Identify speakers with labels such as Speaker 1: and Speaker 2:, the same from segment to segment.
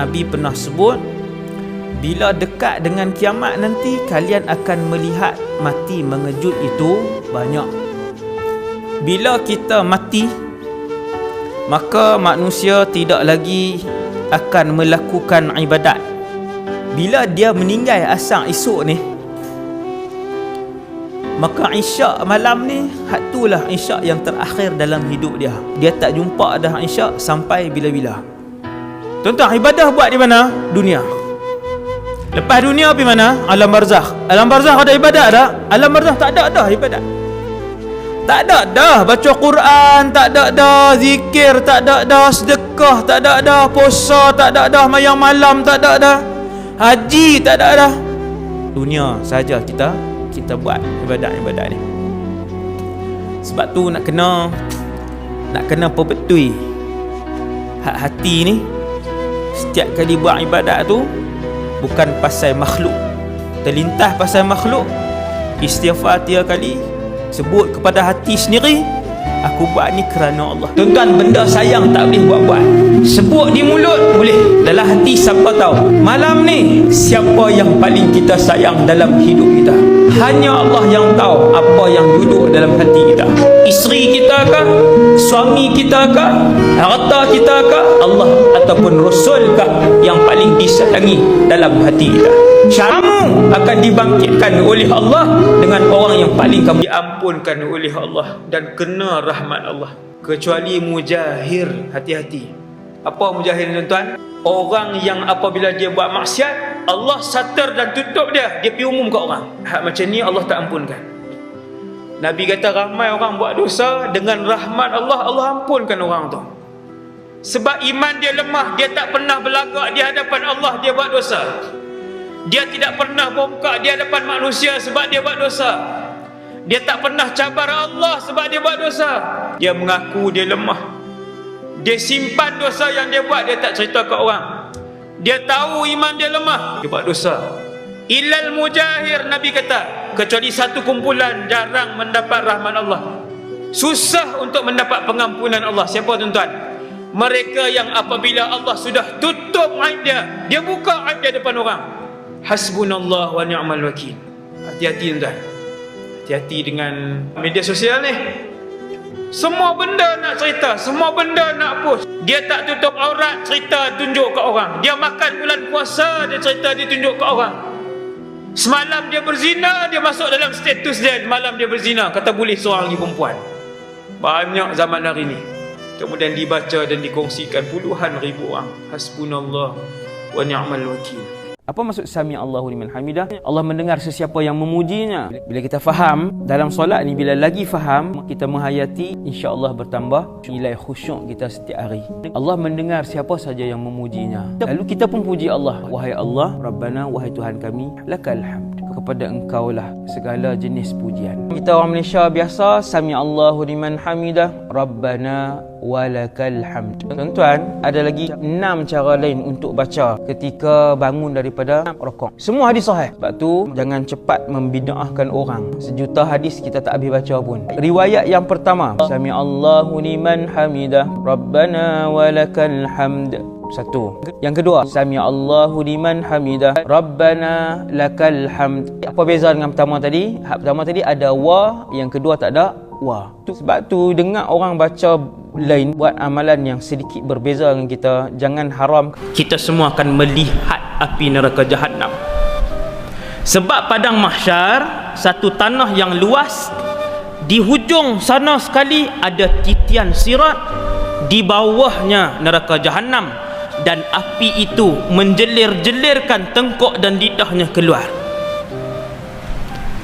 Speaker 1: Nabi pernah sebut, bila dekat dengan kiamat nanti, kalian akan melihat mati mengejut itu banyak. Bila kita mati, maka manusia tidak lagi akan melakukan ibadat. Bila dia meninggal asar esok ni, maka isyak malam ni, itulah isyak yang terakhir dalam hidup dia. Dia tak jumpa dah isyak sampai bila-bila. Tuan-tuan, ibadah buat di mana? Dunia. Lepas dunia pergi mana? Alam barzakh. Alam barzakh ada ibadat tak? Alam barzakh tak ada dah ibadat. Tak ada dah baca Quran, tak ada dah zikir, tak ada dah sedekah, tak ada dah puasa, tak ada dah mayang malam, tak ada dah haji, tak ada dah. Dunia saja kita buat ibadat-ibadat ni. Sebab tu nak kena perbetui hati ni. Setiap kali buat ibadat tu bukan pasal makhluk, terlintas pasal makhluk, istighfar 3 kali, sebut kepada hati sendiri, aku buat ni kerana Allah. Tuan-tuan, benda sayang tak boleh buat-buat. Sebut di mulut boleh, dalam hati siapa tahu. Malam ni, siapa yang paling kita sayang dalam hidup kita? Hanya Allah yang tahu apa yang duduk dalam hati kita. Isteri kita kah? Suami kita kah? Harta kita kah? Allah ataupun Rasul kah yang paling disayangi dalam hati kita? Kamu akan dibangkitkan oleh Allah dengan orang yang paling kamu diampunkan oleh Allah dan kena rahmat Allah. Kecuali mujahir, hati-hati. Apa mujahir, tuan-tuan? Orang yang apabila dia buat maksiat, Allah satar dan tutup dia pergi umum ke orang. Hak macam ni Allah tak ampunkan. Nabi kata ramai orang buat dosa, dengan rahmat Allah, Allah ampunkan orang tu. Sebab iman dia lemah, dia tak pernah berlagak di hadapan Allah, dia buat dosa. Dia tidak pernah bongkak di hadapan manusia sebab dia buat dosa. Dia tak pernah cabar Allah sebab dia buat dosa. Dia mengaku dia lemah. Dia simpan dosa yang dia buat, dia tak cerita ke orang. Dia tahu iman dia lemah, dia buat dosa. Ilal mujahir, Nabi kata, kecuali satu kumpulan jarang mendapat rahmat Allah. Susah untuk mendapat pengampunan Allah. Siapa, tuan-tuan? Mereka yang apabila Allah sudah tutup aib dia, dia buka aib dia depan orang. Hasbunallah wa ni'mal wakil. Hati-hati, tuan-tuan. Hati-hati dengan media sosial ni. Semua benda nak cerita, semua benda nak post. Dia tak tutup aurat, cerita tunjuk ke orang. Dia makan bulan puasa, dia cerita, dia tunjuk ke orang. Semalam dia berzina, dia masuk dalam status dia, malam dia berzina, kata boleh seorang lagi perempuan. Banyak zaman hari ni. Kemudian dibaca dan dikongsikan puluhan ribu orang. Hasbunallah wa ni'mal wakil. Apa maksud sami Allahu liman hamidah? Allah mendengar sesiapa yang memujinya. Bila kita faham dalam solat ni, bila lagi faham, kita menghayati, insya-Allah bertambah nilai khusyuk kita setiap hari. Allah mendengar siapa saja yang memujinya. Lalu kita pun puji Allah. Wahai Allah, Rabbana, wahai Tuhan kami, lakal hamd. Kepada Engkau lah segala jenis pujian. Kita orang Malaysia biasa sami Allahu liman hamidah, Rabbana walakal hamd. Tuan-tuan, ada lagi 6 cara lain untuk baca ketika bangun daripada rukuk. Semua hadis sahih. Sebab tu jangan cepat membid'ahkan orang. Sejuta hadis kita tak habis baca pun. Riwayat yang pertama, sami Allahu liman hamidah, Rabbana walakal hamd. Satu. Yang kedua, sami Allahu liman hamidah, Rabbana lakal hamd. Apa beza dengan pertama tadi? Hak pertama tadi ada wa, yang kedua tak ada wa. Sebab tu dengar orang baca lain buat amalan yang sedikit berbeza dengan kita, jangan haram. Kita semua akan melihat api neraka Jahannam. Sebab padang mahsyar satu tanah yang luas, di hujung sana sekali ada titian sirat, di bawahnya neraka Jahannam, dan api itu menjelir-jelirkan tengkuk dan lidahnya keluar.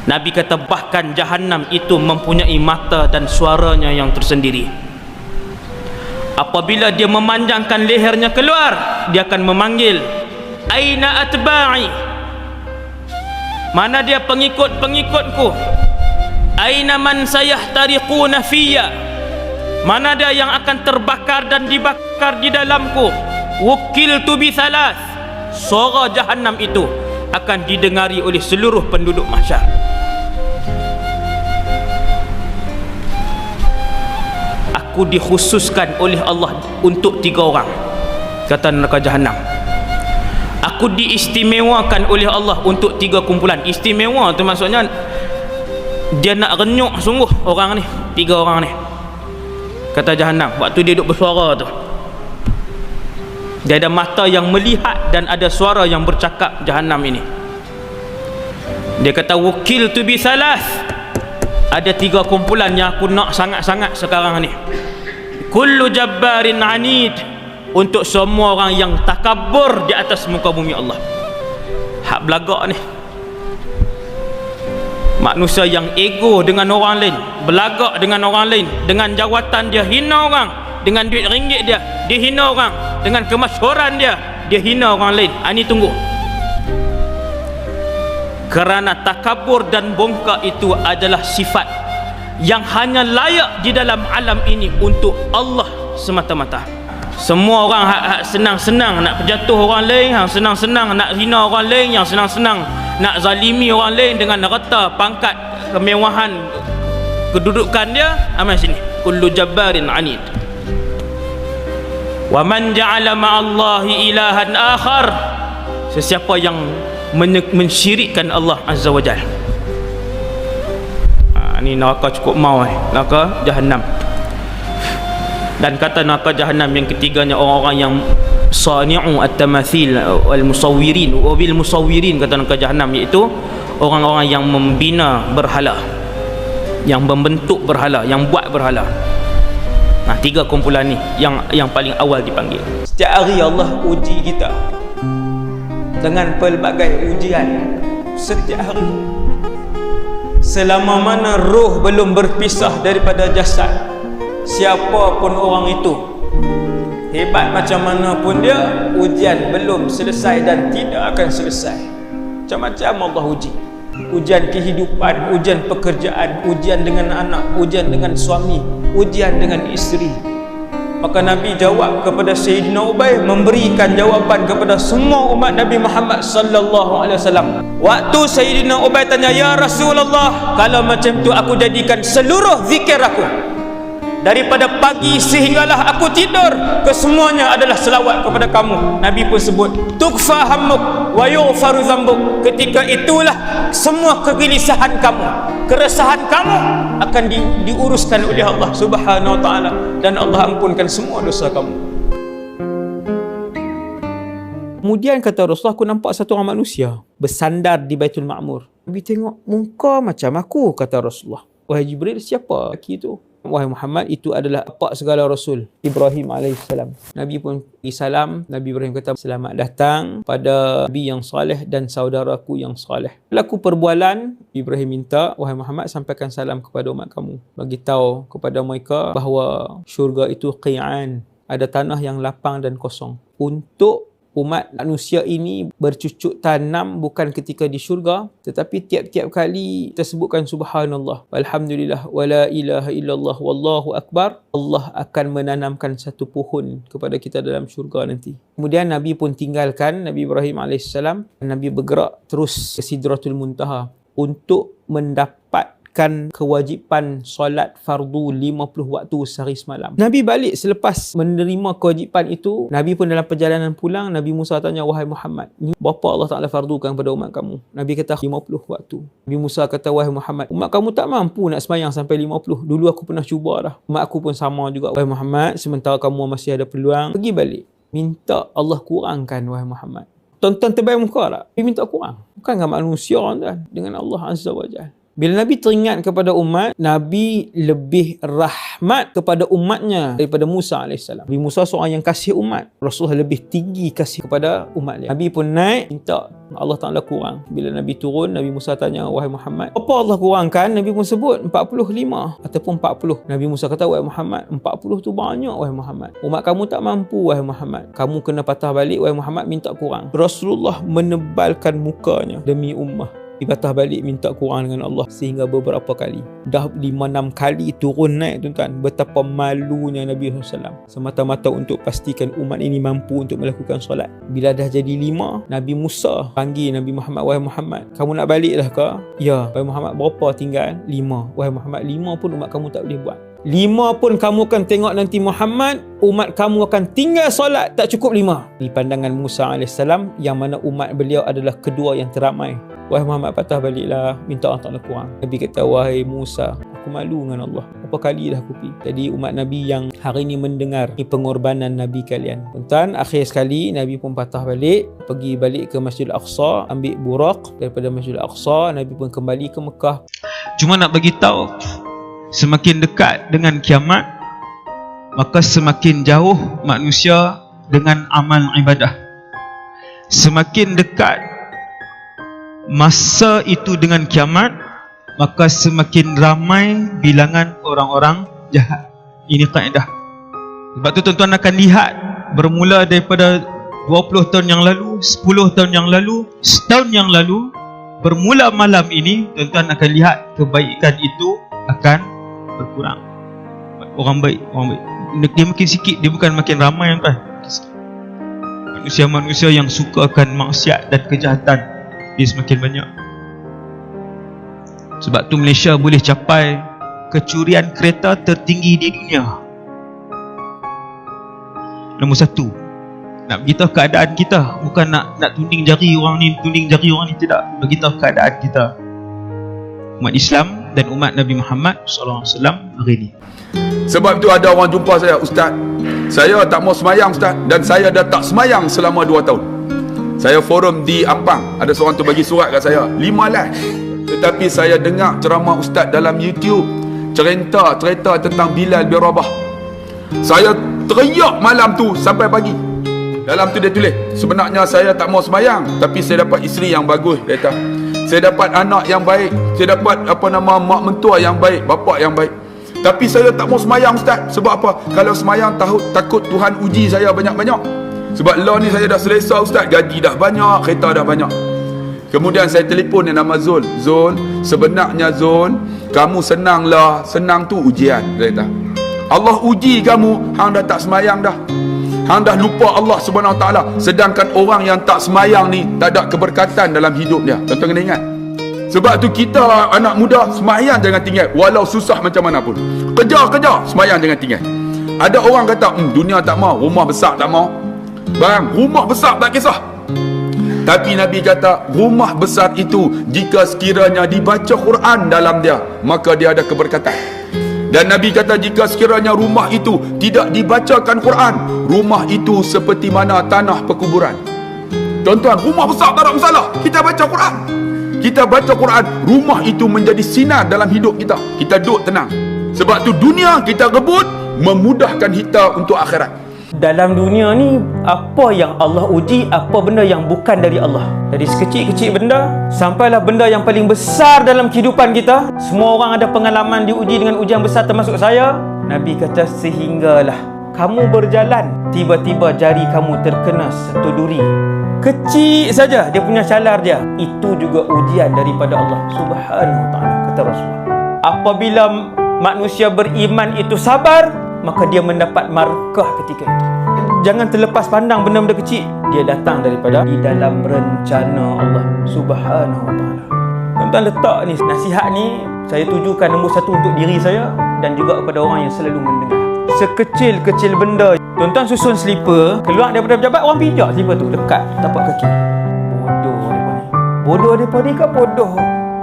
Speaker 1: Nabi kata bahkan Jahannam itu mempunyai mata dan suaranya yang tersendiri. Apabila dia memanjangkan lehernya keluar, dia akan memanggil, aina atba'i, mana dia pengikut-pengikutku? Aina man sayahtariquna fiyya, mana dia yang akan terbakar dan dibakar di dalamku? Wukiltu bi thalath, suara Jahannam itu akan didengari oleh seluruh penduduk mahsyar. Aku dikhususkan oleh Allah untuk 3 orang, kata neraka Jahannam. Aku diistimewakan oleh Allah untuk 3 kumpulan. Istimewa tu maksudnya dia nak renyuk sungguh orang ni, 3 orang ni. Kata Jahannam waktu dia duduk bersuara tu, dia ada mata yang melihat dan ada suara yang bercakap. Jahannam ini, dia kata wukil tu bi salas, ada 3 kumpulan yang aku nak sangat-sangat sekarang ni. Kullu jabbarin anid, untuk semua orang yang takabur di atas muka bumi Allah. Hak belagak ni, manusia yang ego dengan orang lain, belagak dengan orang lain, dengan jawatan dia hina orang, dengan duit ringgit dia hina orang, dengan kemasyhuran dia hina orang lain. Ini tunggu, kerana takabur dan bongkak itu adalah sifat yang hanya layak di dalam alam ini untuk Allah semata-mata. Semua orang senang-senang nak berjatuh orang lain, yang senang-senang nak hina orang lain, yang senang-senang nak zalimi orang lain dengan reta pangkat kemewahan kedudukan dia. Amal sini, kullu jabbarin anid. Wa man ja'ala ma'allahi ilahan akhar, sesiapa yang mensyirikkan Allah Azza wa Jalla. Ni neraka cukup mau ni, neraka Jahannam. Dan kata neraka Jahannam yang ketiganya orang-orang yang sani'u at-tamathil al-musawwirin, wabil musawwirin, kata neraka Jahannam, iaitu orang-orang yang membina berhala, yang membentuk berhala, yang buat berhala. Nah, 3 kumpulan ni yang paling awal dipanggil. Setiap hari Allah uji kita dengan pelbagai ujian. Setiap hari, selama mana roh belum berpisah daripada jasad, siapa pun orang itu, hebat macam mana pun dia, ujian belum selesai dan tidak akan selesai. Macam-macam Allah uji. Ujian kehidupan, ujian pekerjaan, ujian dengan anak, ujian dengan suami, ujian dengan isteri. Maka Nabi jawab kepada Sayyidina Ubay, memberikan jawapan kepada semua umat Nabi Muhammad sallallahu alaihi wasallam. Waktu Sayyidina Ubay tanya, ya Rasulullah, kalau macam tu aku jadikan seluruh zikir aku daripada pagi sehinggalah aku tidur, kesemuanya adalah selawat kepada kamu. Nabi pun sebut, tukfa hammuk wa yughfaru dzambuk. Ketika itulah semua kegelisahan kamu, keresahan kamu akan diuruskan oleh Allah Subhanahu wa taala, dan Allah ampunkan semua dosa kamu. Kemudian kata Rasulullah, aku nampak satu orang manusia bersandar di Baitul Ma'mur. Nabi tengok, muka macam aku, kata Rasulullah. Wahai Jibril, siapa lelaki itu? Wahai Muhammad, itu adalah bapa segala Rasul, Ibrahim alaihissalam. Nabi pun beri salam. Nabi Ibrahim kata, selamat datang pada Nabi yang saleh dan saudaraku yang saleh. Berlaku perbualan, Ibrahim minta, wahai Muhammad, sampaikan salam kepada umat kamu, bagi tahu kepada mereka bahawa syurga itu qi'an, ada tanah yang lapang dan kosong. Untuk umat manusia ini bercucuk tanam bukan ketika di syurga, tetapi tiap-tiap kali tersebutkan subhanallah, walhamdulillah, wala ilaha illallah, wallahu akbar, Allah akan menanamkan satu pohon kepada kita dalam syurga nanti. Kemudian Nabi pun tinggalkan Nabi Ibrahim AS. Nabi bergerak terus ke Sidratul Muntaha untuk mendapatkan kewajipan solat fardu 50 waktu sehari semalam. Nabi balik selepas menerima kewajipan itu. Nabi pun dalam perjalanan pulang, Nabi Musa tanya, wahai Muhammad, ni berapa Allah Ta'ala fardukan kepada umat kamu? Nabi kata 50 waktu. Nabi Musa kata, wahai Muhammad, umat kamu tak mampu nak sembahyang sampai 50. Dulu aku pernah cuba dah, umat aku pun sama juga. Wahai Muhammad, sementara kamu masih ada peluang, pergi balik, minta Allah kurangkan, wahai Muhammad. Tonton terbaik muka tak? Dia minta kurang. Bukan dengan manusia kan, dengan Allah Azza wa Jalla. Bila Nabi teringat kepada umat, Nabi lebih rahmat kepada umatnya daripada Musa AS. Nabi Musa seorang yang kasih umat, Rasulullah lebih tinggi kasih kepada umatnya. Nabi pun naik, minta Allah Ta'ala kurang. Bila Nabi turun, Nabi Musa tanya, wahai Muhammad, apa Allah kurangkan? Nabi pun sebut 45 ataupun 40. Nabi Musa kata, wahai Muhammad, 40 tu banyak, wahai Muhammad. Umat kamu tak mampu, wahai Muhammad. Kamu kena patah balik, wahai Muhammad, minta kurang. Rasulullah menebalkan mukanya demi ummah. Dipatah balik minta kurang dengan Allah sehingga beberapa kali. Dah 5-6 kali turun naik, tuan-tuan. Betapa malunya Nabi SAW. Semata-mata untuk pastikan umat ini mampu untuk melakukan solat. Bila dah jadi 5, Nabi Musa panggil Nabi Muhammad, wahai Muhammad, kamu nak balik dah ke? Ya. Wahai Muhammad, berapa tinggal? 5. Wahai Muhammad, 5 pun umat kamu tak boleh buat. 5 pun kamu akan tengok nanti Muhammad, umat kamu akan tinggal solat tak cukup 5. Di pandangan Musa AS, yang mana umat beliau adalah kedua yang teramai. Wahai Muhammad, patah baliklah, minta Allah Ta'ala kurang. Nabi kata, wahai Musa, aku malu dengan Allah. Berapa kali dah aku pergi. Jadi umat Nabi yang hari ini mendengar pengorbanan Nabi kalian. Tuan, akhir sekali Nabi pun patah balik, pergi balik ke Masjidil Aqsa, ambil burak daripada Masjidil Aqsa. Nabi pun kembali ke Mekah.
Speaker 2: Cuma nak bagi tahu, semakin dekat dengan kiamat, maka semakin jauh manusia dengan amal ibadah. Semakin dekat masa itu dengan kiamat, maka semakin ramai bilangan orang-orang jahat. Ini kaedah. Sebab tu tuan-tuan akan lihat, bermula daripada 20 tahun yang lalu, 10 tahun yang lalu, setahun yang lalu, bermula malam ini, tuan-tuan akan lihat kebaikan itu akan berkurang. Orang baik, dia makin sikit, dia bukan makin ramai, tuan. Manusia-manusia yang suka akan maksiat dan kejahatan, dia semakin banyak. Sebab tu Malaysia boleh capai kecurian kereta tertinggi di dunia. Nombor 1, nak beritahu keadaan kita, bukan nak tunding jari orang ni, tidak. Beritahu keadaan kita, umat Islam dan umat Nabi Muhammad SAW hari ini.
Speaker 3: Sebab itu ada orang jumpa saya, Ustaz, saya tak mau semayang Ustaz, dan saya dah tak semayang selama 2 tahun. Saya forum di Ampang, ada seorang tu bagi surat kat saya, 5 live. Tetapi saya dengar ceramah Ustaz dalam YouTube, cerita tentang Bilal bin Rabah. Saya teriak malam tu sampai pagi. Dalam tu dia tulis, sebenarnya saya tak mau semayang, tapi saya dapat isteri yang bagus, dia kata. Saya dapat anak yang baik, saya dapat mak mentua yang baik, bapa yang baik. Tapi saya tak mau semayang Ustaz. Sebab apa? Kalau semayang takut Tuhan uji saya banyak-banyak. Sebab law ni saya dah selesa Ustaz, gaji dah banyak, kereta dah banyak. Kemudian saya telefon yang nama Zul. Zul, sebenarnya Zul, kamu senanglah, senang tu ujian, dia kata. Allah uji kamu, hang dah tak semayang dah. Hang dah lupa Allah Subhanahu Wa Taala. Sedangkan orang yang tak semayang ni tak ada keberkatan dalam hidup dia. Tuan-tuan kena ingat. Sebab tu kita anak muda, semayang jangan tinggal walau susah macam mana pun. Kerja, semayang jangan tinggal. Ada orang kata, dunia tak mau, rumah besar tak mau. Bang, rumah besar tak kisah. Tapi Nabi kata, rumah besar itu jika sekiranya dibaca Quran dalam dia, maka dia ada keberkatan. Dan Nabi kata, jika sekiranya rumah itu tidak dibacakan Quran, rumah itu seperti mana tanah perkuburan. Tuan-tuan, rumah besar tak ada masalah, kita baca Quran. Kita baca Quran, rumah itu menjadi sinar dalam hidup kita. Kita duduk tenang. Sebab tu dunia kita rebut memudahkan kita untuk akhirat.
Speaker 1: Dalam dunia ni, apa yang Allah uji, apa benda yang bukan dari Allah. Dari sekecil-kecil benda sampailah benda yang paling besar dalam kehidupan kita. Semua orang ada pengalaman diuji dengan ujian besar, termasuk saya. Nabi kata, sehinggalah kamu berjalan, tiba-tiba jari kamu terkena satu duri. Kecil saja dia punya calar dia. Itu juga ujian daripada Allah Subhanahu Wa Taala, kata Rasulullah. Apabila manusia beriman itu sabar, maka dia mendapat markah ketika itu. Jangan terlepas pandang benda-benda kecil. Dia datang daripada di dalam rencana Allah Subhanahu Wa Taala. Tuan-tuan, letak ni, nasihat ni saya tujukan nombor 1 untuk diri saya dan juga kepada orang yang selalu mendengar. Sekecil-kecil benda. Tuan-tuan susun slipper, keluar daripada pejabat, orang pijak slipper tu dekat tapak kaki. Bodoh mereka ni. Bodoh mereka ni ke bodoh?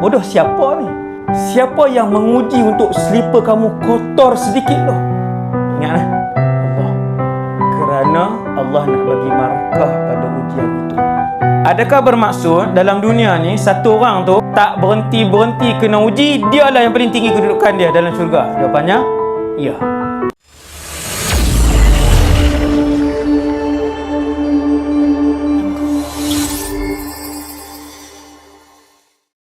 Speaker 1: Bodoh siapa ni? Siapa yang menguji untuk slipper kamu kotor sedikit tu? Ingatlah, Allah. Kerana Allah nak bagi markah pada ujian itu. Adakah bermaksud dalam dunia ni satu orang tu tak berhenti kena uji, dialah yang paling tinggi kedudukan dia dalam syurga? Jawapannya, ya.